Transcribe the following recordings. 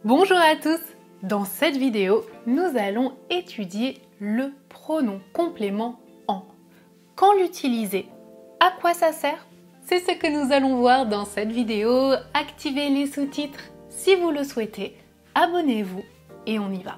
Bonjour à tous! Dans cette vidéo, nous allons étudier le pronom complément en. Quand l'utiliser? À quoi ça sert? C'est ce que nous allons voir dans cette vidéo. Activez les sous-titres si vous le souhaitez. Abonnez-vous et on y va.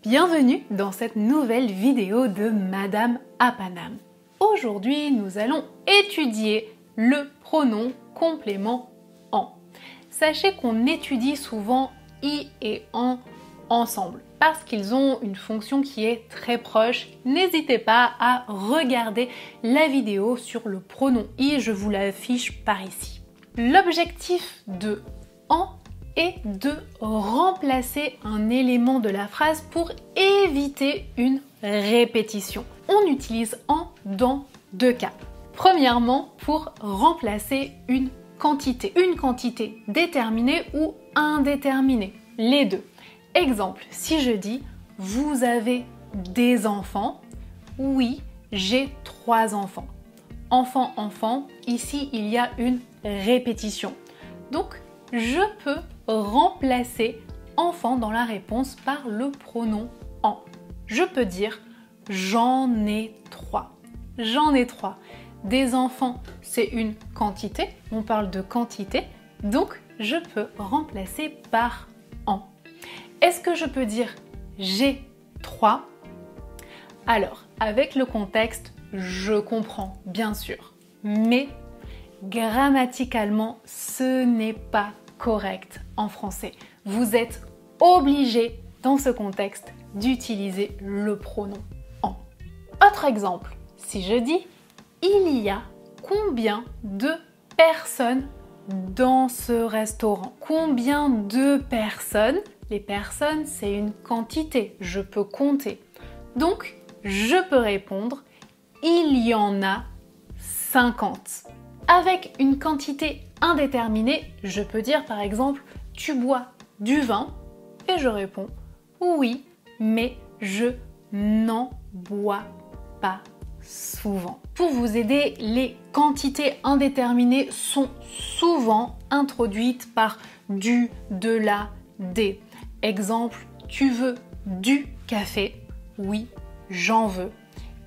Bienvenue dans cette nouvelle vidéo de Madame à Paname. Aujourd'hui, nous allons étudier le pronom complément en. Sachez qu'on étudie souvent i et en ensemble parce qu'ils ont une fonction qui est très proche. N'hésitez pas à regarder la vidéo sur le pronom i, je vous l'affiche par ici. L'objectif de en et de remplacer un élément de la phrase pour éviter une répétition. On utilise en dans deux cas. Premièrement, pour remplacer une quantité déterminée ou indéterminée, les deux. Exemple, si je dis « Vous avez des enfants ?» Oui, j'ai 3 enfants. Enfant, enfant, ici il y a une répétition. Donc, je peux remplacer enfant dans la réponse par le pronom en. Je peux dire j'en ai 3. J'en ai 3. Des enfants, c'est une quantité. On parle de quantité. Donc, je peux remplacer par en. Est-ce que je peux dire j'ai 3? Alors, avec le contexte, je comprends, bien sûr. Mais grammaticalement, ce n'est pas correct en français. Vous êtes obligé, dans ce contexte, d'utiliser le pronom en. Autre exemple, si je dis « Il y a combien de personnes dans ce restaurant ?» Combien de personnes? Les personnes, c'est une quantité, je peux compter. Donc, je peux répondre « Il y en a 50 ». Avec une quantité indéterminée, je peux dire par exemple « Tu bois du vin ?» et je réponds « Oui, mais je n'en bois pas souvent ». Pour vous aider, les quantités indéterminées sont souvent introduites par du, de la, des. Exemple, tu veux du café? Oui, j'en veux.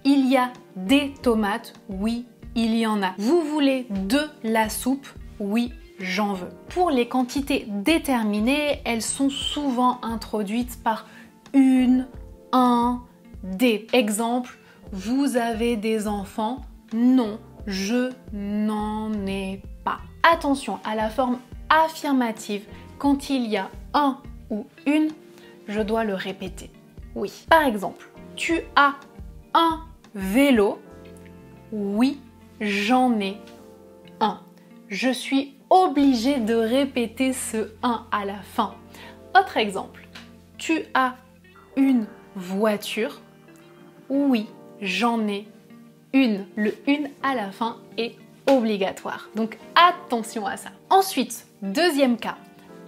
Il y a des tomates? Oui, il y en a. Vous voulez de la soupe? Oui, j'en veux. Pour les quantités déterminées, elles sont souvent introduites par une, un, des. Exemple, vous avez des enfants? Non, je n'en ai pas. Attention à la forme affirmative. Quand il y a un ou une, je dois le répéter. Oui. Par exemple, tu as un vélo? Oui, j'en ai un. Je suis obligée de répéter ce « un » à la fin. Autre exemple, tu as une voiture? Oui, j'en ai une. Le « une » à la fin est obligatoire. Donc attention à ça. Ensuite, deuxième cas,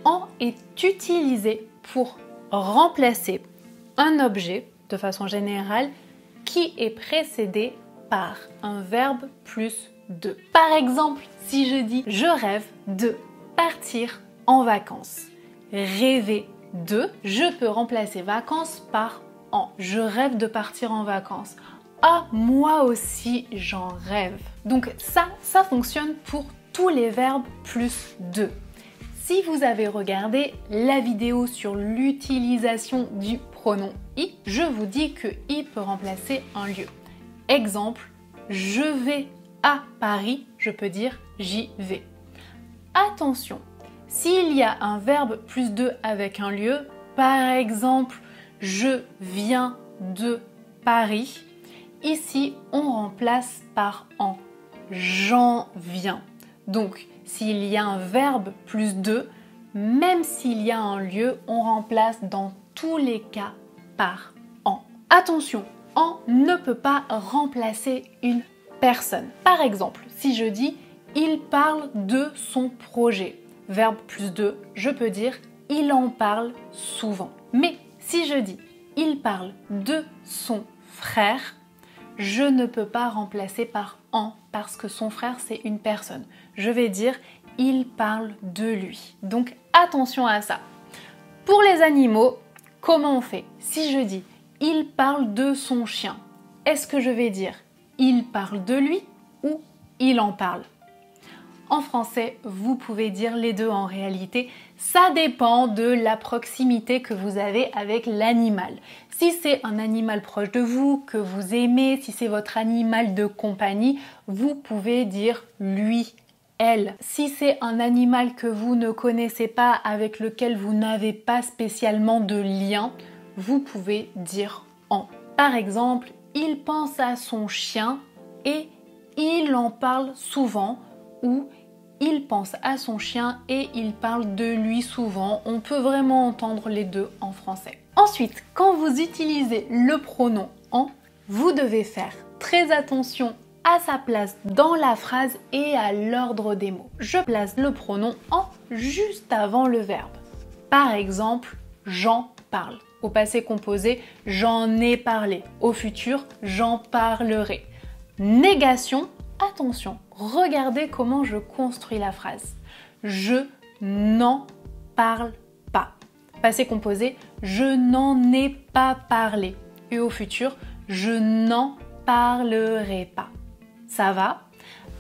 en est utilisé pour remplacer un objet, de façon générale, qui est précédé par un verbe plus de. Par exemple, si je dis « Je rêve de partir en vacances ». Rêver de, je peux remplacer vacances par en. Je rêve de partir en vacances. Ah, moi aussi, j'en rêve. Donc ça fonctionne pour tous les verbes plus de. Si vous avez regardé la vidéo sur l'utilisation du pronom i, je vous dis que i peut remplacer un lieu. Exemple, je vais à Paris, je peux dire j'y vais. Attention, s'il y a un verbe plus de avec un lieu, par exemple, je viens de Paris, ici on remplace par en. J'en viens. Donc, s'il y a un verbe plus de, même s'il y a un lieu, on remplace dans tous les cas par en. Attention, en ne peut pas remplacer une personne. Par exemple, si je dis « il parle de son projet », verbe plus de, je peux dire il en parle souvent. Mais si je dis il parle de son frère, je ne peux pas remplacer par en parce que son frère c'est une personne. Je vais dire il parle de lui. Donc attention à ça. Pour les animaux, comment on fait? Si je dis il parle de son chien, est-ce que je vais dire il parle de lui ou il en parle? En français, vous pouvez dire les deux en réalité. Ça dépend de la proximité que vous avez avec l'animal. Si c'est un animal proche de vous, que vous aimez, si c'est votre animal de compagnie, vous pouvez dire lui, elle. Si c'est un animal que vous ne connaissez pas, avec lequel vous n'avez pas spécialement de lien, vous pouvez dire en. Par exemple, il pense à son chien et il en parle souvent, ou il pense à son chien et il parle de lui souvent. On peut vraiment entendre les deux en français. Ensuite, quand vous utilisez le pronom en, vous devez faire très attention à sa place dans la phrase et à l'ordre des mots. Je place le pronom en juste avant le verbe. Par exemple, j'en parle. Au passé composé, j'en ai parlé. Au futur, j'en parlerai. Négation, attention, regardez comment je construis la phrase. Je n'en parle pas. Passé composé, je n'en ai pas parlé. Et au futur, je n'en parlerai pas. Ça va?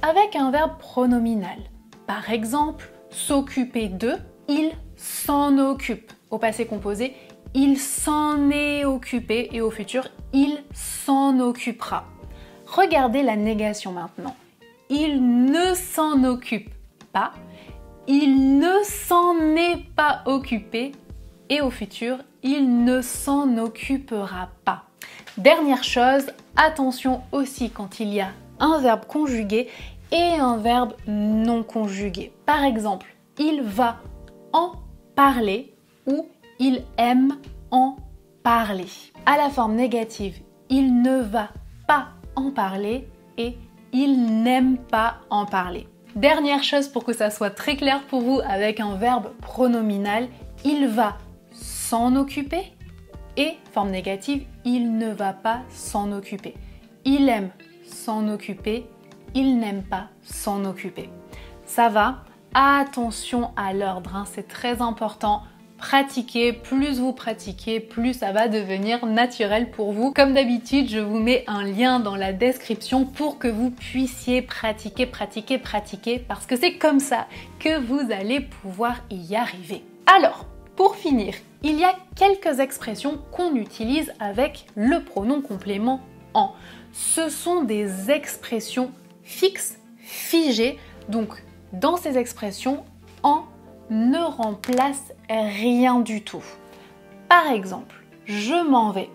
Avec un verbe pronominal. Par exemple, s'occuper de, il s'en occupe. Au passé composé, il s'en est occupé. Et au futur, il s'en occupera. Regardez la négation maintenant. Il ne s'en occupe pas, il ne s'en est pas occupé et au futur, il ne s'en occupera pas. Dernière chose, attention aussi quand il y a un verbe conjugué et un verbe non conjugué. Par exemple, il va en parler ou il aime en parler. À la forme négative, il ne va pas en parler et il n'aime pas en parler. Dernière chose pour que ça soit très clair pour vous avec un verbe pronominal, il va s'en occuper et forme négative, il ne va pas s'en occuper. Il aime s'en occuper, il n'aime pas s'en occuper. Ça va? Attention à l'ordre, hein, c'est très important. Pratiquez, plus vous pratiquez, plus ça va devenir naturel pour vous. Comme d'habitude, je vous mets un lien dans la description pour que vous puissiez pratiquer, parce que c'est comme ça que vous allez pouvoir y arriver. Alors, pour finir, il y a quelques expressions qu'on utilise avec le pronom complément en. Ce sont des expressions fixes, figées, donc dans ces expressions, en ne remplace rien du tout. Par exemple, je m'en vais.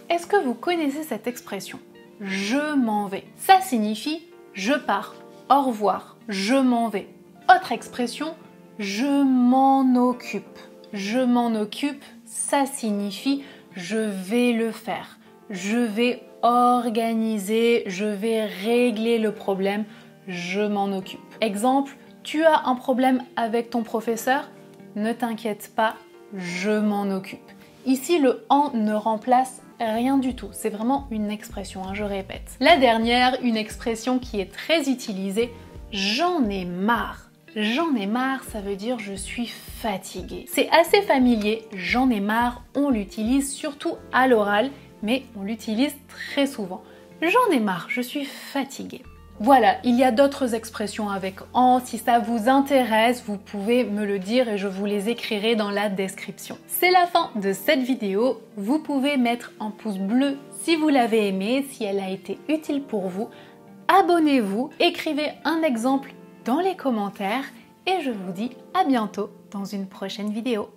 Est-ce que vous connaissez cette expression? Je m'en vais. Ça signifie je pars, au revoir, je m'en vais. Autre expression, je m'en occupe. Je m'en occupe, ça signifie je vais le faire. Je vais organiser, je vais régler le problème, je m'en occupe. Exemple, tu as un problème avec ton professeur? Ne t'inquiète pas, je m'en occupe. Ici, le en ne remplace rien du tout. C'est vraiment une expression, hein, je répète. La dernière, une expression qui est très utilisée, j'en ai marre. J'en ai marre, ça veut dire je suis fatiguée. C'est assez familier, j'en ai marre, on l'utilise surtout à l'oral, mais on l'utilise très souvent. J'en ai marre, je suis fatiguée. Voilà, il y a d'autres expressions avec en. Si ça vous intéresse, vous pouvez me le dire et je vous les écrirai dans la description. C'est la fin de cette vidéo. Vous pouvez mettre un pouce bleu si vous l'avez aimé, si elle a été utile pour vous. Abonnez-vous, écrivez un exemple dans les commentaires et je vous dis à bientôt dans une prochaine vidéo.